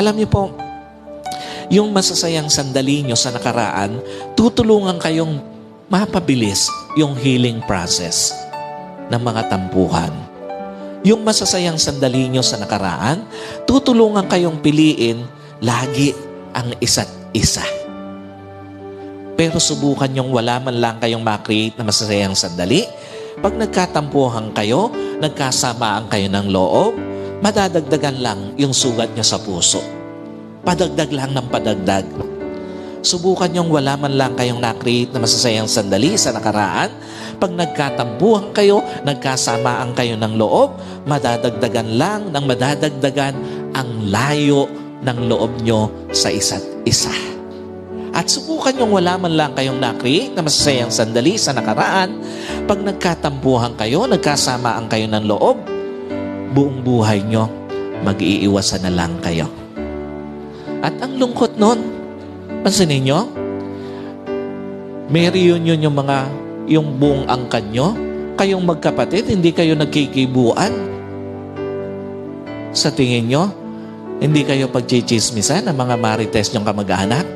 Alam niyo po, yung masasayang sandali nyo sa nakaraan, tutulungan kayong mapabilis yung healing process ng mga tampuhan. Yung masasayang sandali nyo sa nakaraan, tutulungan kayong piliin lagi ang isa't isa. Pero subukan yung wala man lang kayong makreate na masasayang sandali. Pag nagkatampuhan kayo, nagkasamaan kayo ng loob, madadagdagan lang yung sugat nyo sa puso. Padagdag lang ng padagdag. Subukan yung wala man lang kayong nakreate na masasayang sandali sa nakaraan. Pag nagkatampuhan kayo, nagkasamaan kayo ng loob, madadagdagan lang ng madadagdagan ang layo ng loob nyo sa isa't isa. At subukan yung wala man lang kayong na-create na masasayang sandali sa nakaraan. Pag nagkatampuhan kayo, nagkasamaan kayo ng loob, buong buhay nyo, mag-iiwasan na lang kayo. At ang lungkot nun, pansinin nyo, may reunion yung buong angkan nyo, kayong magkapatid, hindi kayo nagkikibuan. Sa tingin nyo, hindi kayo pagchichismisan ng mga marites nyong kamag-anak?